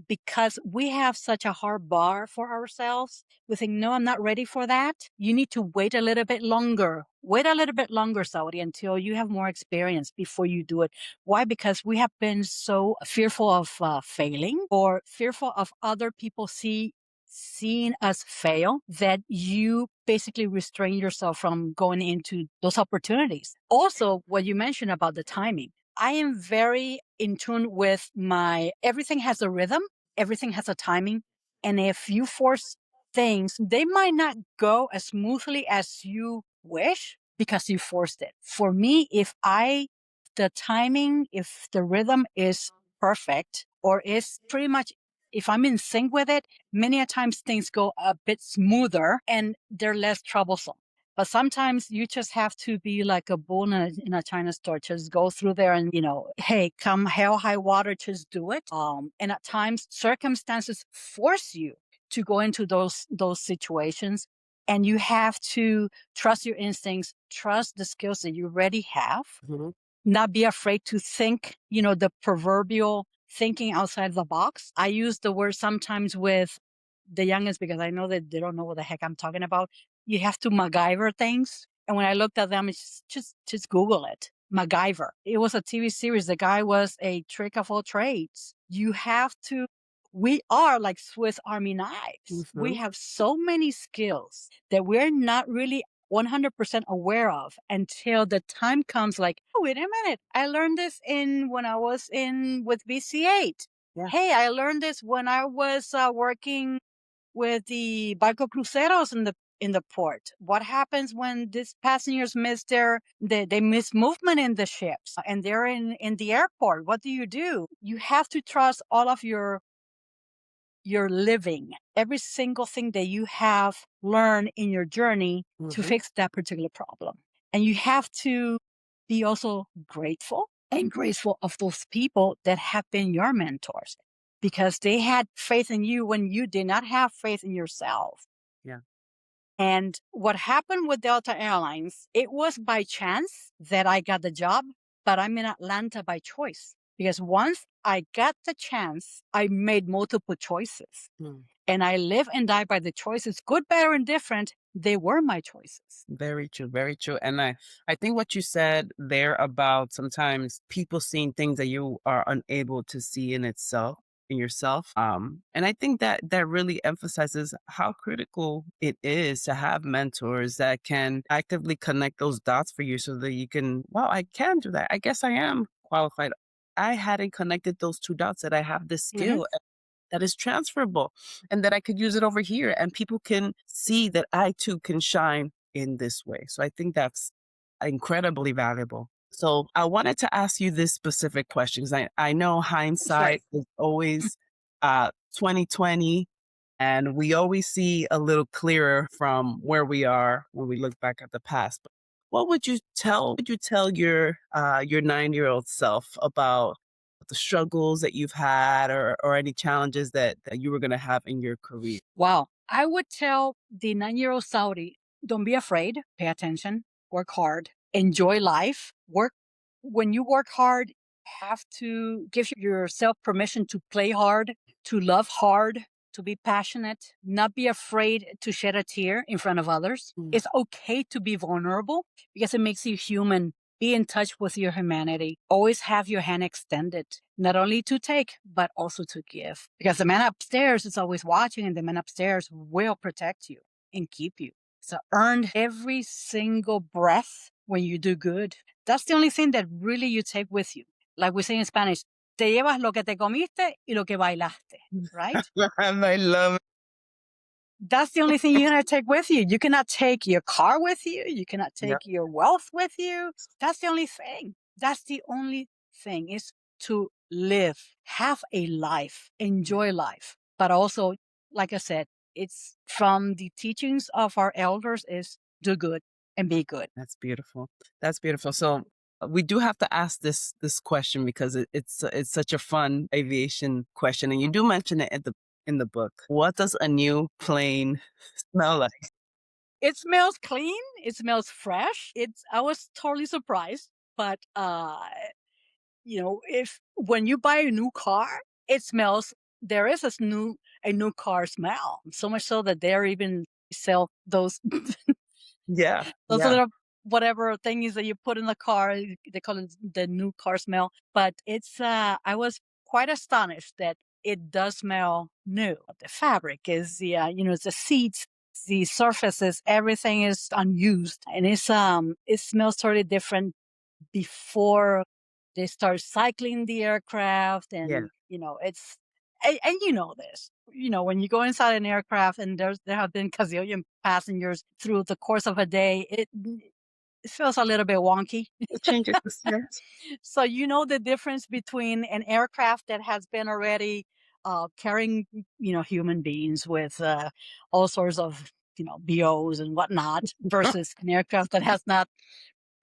because we have such a hard bar for ourselves, we think, no, I'm not ready for that. You need to wait a little bit longer. Wait a little bit longer, Saudi, until you have more experience before you do it. Why? Because we have been so fearful of failing or fearful of other people seeing us fail that you basically restrain yourself from going into those opportunities. Also, what you mentioned about the timing, I am very in tune with everything has a rhythm, everything has a timing. And if you force things, they might not go as smoothly as you wish because you forced it. For me, the timing, if the rhythm is perfect or is pretty much, if I'm in sync with it, many a times things go a bit smoother and they're less troublesome. But sometimes you just have to be like a bull in a China store. Just go through there and, hey, come hell, high water, just do it. And at times circumstances force you to go into those situations. And you have to trust your instincts, trust the skills that you already have, not be afraid to think, the proverbial thinking outside the box. I use the word sometimes with the youngest because I know that they don't know what the heck I'm talking about. You have to MacGyver things. And when I looked at them, it's just Google it. MacGyver. It was a TV series. The guy was a trick of all trades. We are like Swiss Army knives. We have so many skills that we're not really 100% aware of until the time comes like, oh, wait a minute. I learned this when I was with BC8. Yeah. Hey, I learned this when I was working with the barco cruceros in the port. What happens when these passengers they miss movement in the ships and they're in the airport? What do? You have to trust all of your living, every single thing that you have learned in your journey to fix that particular problem. And you have to be also grateful and graceful of those people that have been your mentors because they had faith in you when you did not have faith in yourself. Yeah. And what happened with Delta Airlines, it was by chance that I got the job, but I'm in Atlanta by choice. Because once I got the chance, I made multiple choices. And I live and die by the choices, good, better, and different. They were my choices. Very true, very true. And I think what you said there about sometimes people seeing things that you are unable to see in yourself. And I think that really emphasizes how critical it is to have mentors that can actively connect those dots for you so that you can, wow, I can do that. I guess I am qualified. I hadn't connected those two dots that I have this skill that is transferable and that I could use it over here and people can see that I too can shine in this way. So I think that's incredibly valuable. So I wanted to ask you this specific question because I know hindsight is always 2020 and we always see a little clearer from where we are when we look back at the past. But what would you tell your 9-year-old self about the struggles that you've had or any challenges that you were going to have in your career? Wow. I would tell the 9-year-old Saudi, don't be afraid, pay attention, work hard, enjoy life. When you work hard, have to give yourself permission to play hard, to love hard, to be passionate, not be afraid to shed a tear in front of others. It's okay to be vulnerable because it makes you human. Be in touch with your humanity. Always have your hand extended, not only to take, but also to give. Because the man upstairs is always watching and the man upstairs will protect you and keep you. So earn every single breath when you do good. That's the only thing that really you take with you. Like we say in Spanish, te llevas lo que te comiste y lo que bailaste, right? I love it. That's the only thing you're going to take with you. You cannot take your car with you. You cannot take your wealth with you. That's the only thing. That's the only thing is to live, have a life, enjoy life. But also, like I said, it's from the teachings of our elders is do good and be good. That's beautiful. That's beautiful. So we do have to ask this question because it's such a fun aviation question, and you do mention it in the book. What does a new plane smell like? It smells clean. It smells fresh. I was totally surprised, but if when you buy a new car, it smells. There is a new car smell, so much so that they're even sell those Yeah. those Yeah. little whatever things that you put in the car. They call it the new car smell. But it's I was quite astonished that it does smell new. The fabric is it's the seats, the surfaces, everything is unused, and it smells totally different before they start cycling the aircraft. Yeah. And it's and you know this, when you go inside an aircraft and there have been gazillion passengers through the course of a day, it feels a little bit wonky. It changes the sense. So you know the difference between an aircraft that has been already carrying human beings with all sorts of BOs and whatnot versus an aircraft that has not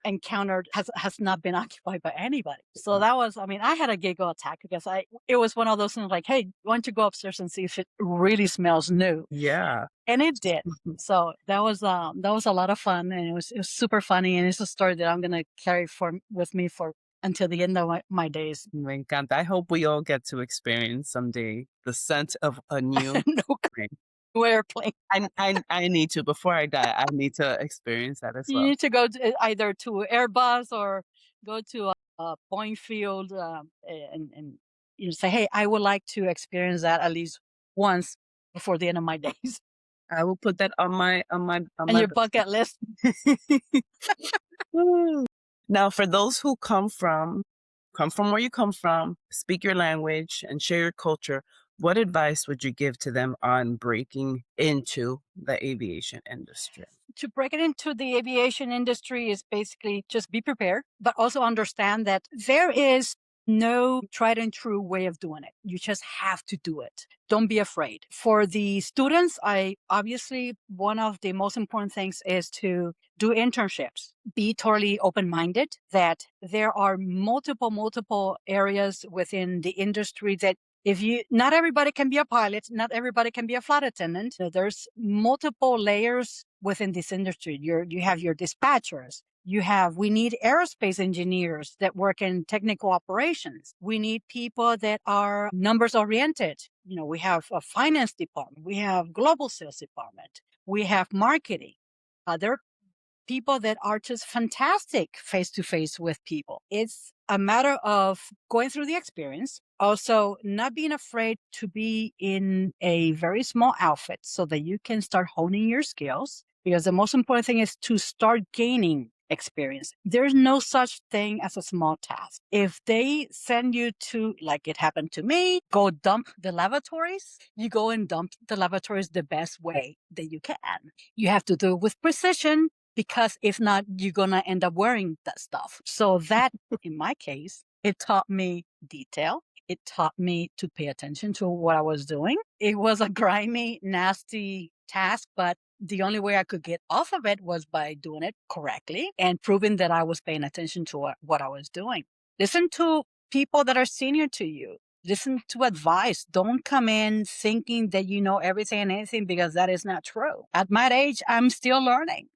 encountered has not been occupied by anybody. So that was, I mean, I had a giggle attack because it was one of those things like, hey, why don't you go upstairs and see if it really smells new? Yeah. And it did. So that was a lot of fun, and it was super funny, and it's a story that I'm gonna carry with me for until the end of my days. My God, I hope we all get to experience someday the scent of a new No plane. airplane. I need to, before I die, I need to experience that as You well. need to go to, either to Airbus or go to a Boeing field, and say, hey, I would like to experience that at least once before the end of my days. I will put that on And my your bucket list. Woo. Now, for those who come from where you come from, speak your language, and share your culture, what advice would you give to them on breaking into the aviation industry? To break it into the aviation industry is basically just be prepared, but also understand that there is no tried and true way of doing it. You just have to do it. Don't be afraid. For the students, I obviously, one of the most important things is to do internships. Be totally open minded that there are multiple areas within the industry that not everybody can be a pilot, not everybody can be a flight attendant. So there's multiple layers within this industry. You have your dispatchers. We need aerospace engineers that work in technical operations. We need people that are numbers oriented. We have a finance department. We have global sales department. We have marketing. There are people that are just fantastic face to face with people. It's a matter of going through the experience, also not being afraid to be in a very small outfit so that you can start honing your skills, because the most important thing is to start gaining experience. There's no such thing as a small task. If they send you to, like it happened to me, go dump the lavatories, you go and dump the lavatories the best way that you can. You have to do it with precision, because if not, you're going to end up wearing that stuff. So that, in my case, it taught me detail. It taught me to pay attention to what I was doing. It was a grimy, nasty task, but the only way I could get off of it was by doing it correctly and proving that I was paying attention to what I was doing. Listen to people that are senior to you. Listen to advice. Don't come in thinking that you know everything and anything, because that is not true. At my age, I'm still learning.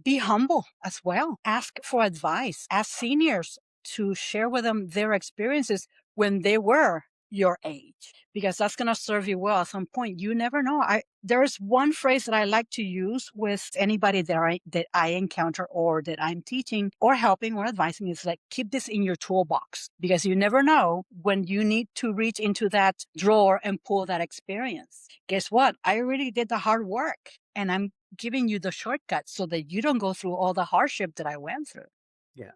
Be humble as well. Ask for advice. Ask seniors to share with them their experiences when they were your age, because that's going to serve you well at some point. You never know. There's one phrase that I like to use with anybody that I encounter or that I'm teaching or helping or advising. Is like, keep this in your toolbox, because you never know when you need to reach into that drawer and pull that experience. Guess what? I really did the hard work, and I'm giving you the shortcut so that you don't go through all the hardship that I went through. Yeah.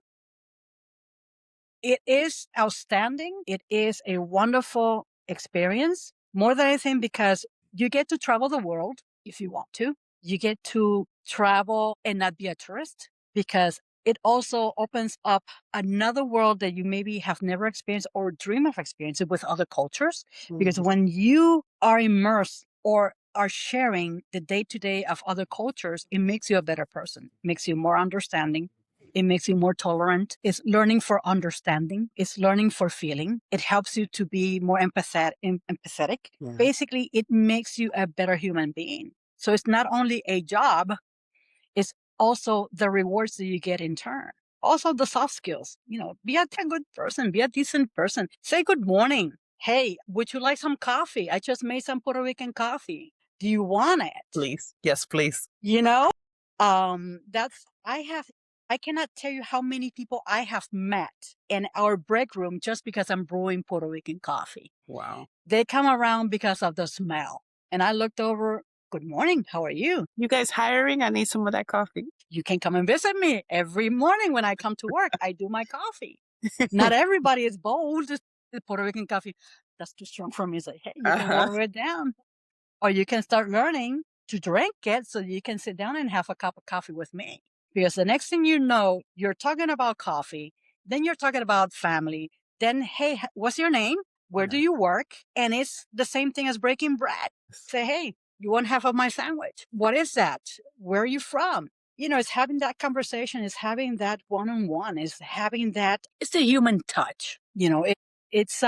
It is outstanding. It is a wonderful experience, more than anything, because you get to travel the world if you want to. You get to travel and not be a tourist, because it also opens up another world that you maybe have never experienced or dream of experiencing with other cultures. Because when you are immersed or are sharing the day-to-day of other cultures, it makes you a better person, makes you more understanding. It makes you more tolerant. It's learning for understanding. It's learning for feeling. It helps you to be more empathetic. Yeah. Basically, it makes you a better human being. So it's not only a job, it's also the rewards that you get in turn. Also the soft skills, be a good person, be a decent person. Say good morning. Hey, would you like some coffee? I just made some Puerto Rican coffee. Do you want it? Please. Yes, please. You know? That's I cannot tell you how many people I have met in our break room just because I'm brewing Puerto Rican coffee. Wow. They come around because of the smell. And I looked over, good morning, how are you? You guys hiring? I need some of that coffee. You can come and visit me every morning when I come to work. I do my coffee. Not everybody is bold. The Puerto Rican coffee, that's too strong for me. It's like, hey, you can water it down. Or you can start learning to drink it so you can sit down and have a cup of coffee with me. Because the next thing you know, you're talking about coffee, then you're talking about family, then, hey, what's your name? Where do you work? And it's the same thing as breaking bread. Say, hey, you want half of my sandwich? What is that? Where are you from? You know, it's having that conversation, it's having that one-on-one, it's having that, it's the human touch. You know, it's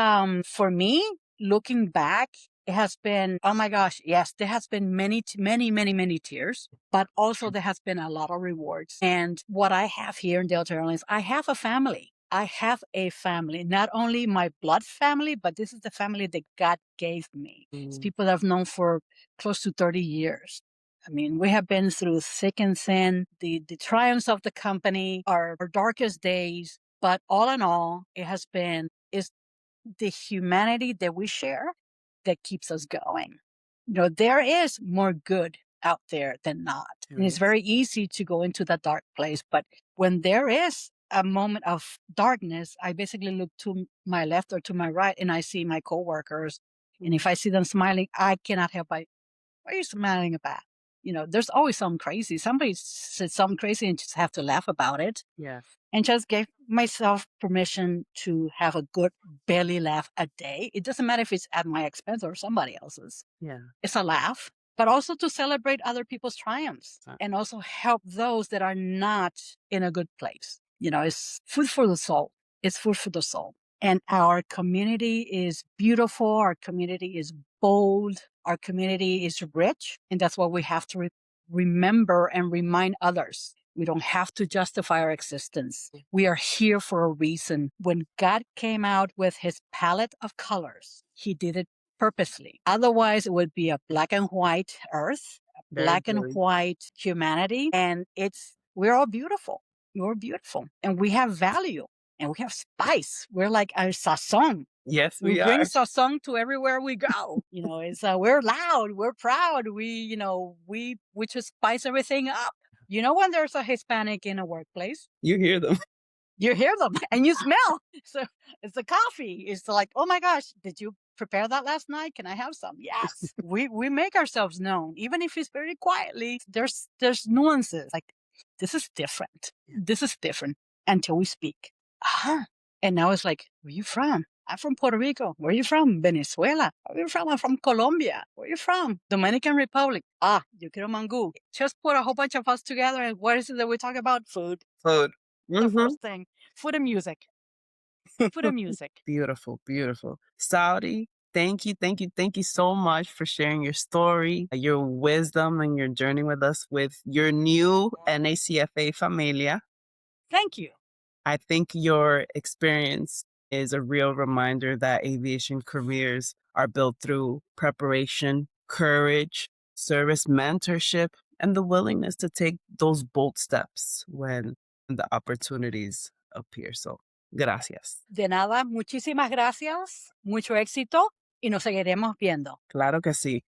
for me, looking back, it has been, oh my gosh, yes, there has been many, many tears, but also there has been a lot of rewards. And what I have here in Delta Airlines, I have a family. I have a family, not only my blood family, but this is the family that God gave me. It's people that I've known for close to 30 years. I mean, we have been through thick and thin, the triumphs of the company, our darkest days, but all in all, it has been, is the humanity that we share that keeps us going. You know, there is more good out there than not. And it's very easy to go into that dark place. But when there is a moment of darkness, I basically look to my left or to my right and I see my coworkers. And if I see them smiling, I cannot help but, why are you smiling about? You know, there's always something crazy. Somebody said something crazy and just have to laugh about it. Yes. And just gave myself permission to have a good belly laugh a day. It doesn't matter if it's at my expense or somebody else's. Yeah. It's a laugh, but also to celebrate other people's triumphs and also help those that are not in a good place. You know, it's food for the soul. It's food for the soul. And our community is beautiful. Our community is bold. Our community is rich. And that's what we have to remember and remind others. We don't have to justify our existence. We are here for a reason. When God came out with his palette of colors, he did it purposely. Otherwise, it would be a black and white earth, black and white humanity. And we're all beautiful. You're beautiful. And we have value and we have spice. We're like a sazon. Yes, We we bring are. sazon to everywhere we go. You know, it's we're loud, we're proud. We just spice everything up. You know, when there's a Hispanic in a workplace, You hear them. you hear them and you smell. So it's the coffee. It's like, oh my gosh, did you prepare that last night? Can I have some? Yes. we make ourselves known, even if it's very quietly. There's nuances. Like, this is different. This is different until we speak. And now it's like, where are you from? I'm from Puerto Rico. Where are you from? Venezuela. Where are you from? I'm from Colombia. Where are you from? Dominican Republic. Yo quiero mangú. Just put a whole bunch of us together. And what is it that we talk about? Food. Food. The first thing. Food and music. Food and music. Beautiful, beautiful. Saudi, thank you so much for sharing your story, your wisdom, and your journey with us with your new NACFA Familia. Thank you. I think your experience is a real reminder that aviation careers are built through preparation, courage, service, mentorship, and the willingness to take those bold steps when the opportunities appear. So, gracias. De nada, muchísimas gracias. Mucho éxito y nos seguiremos viendo. Claro que sí.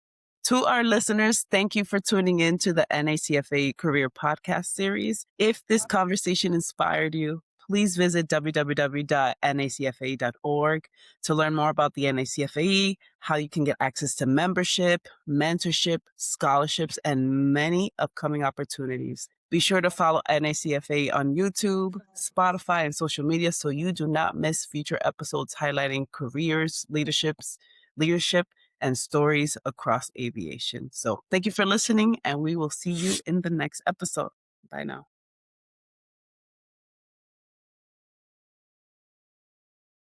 To our listeners, thank you for tuning in to the NHCFAE Career Podcast series. If this conversation inspired you, please visit www.nacfa.org to learn more about the NHCFAE, how you can get access to membership, mentorship, scholarships, and many upcoming opportunities. Be sure to follow NHCFAE on YouTube, Spotify, and social media so you do not miss future episodes highlighting careers, leadership, and stories across aviation. So thank you for listening, and we will see you in the next episode. Bye now.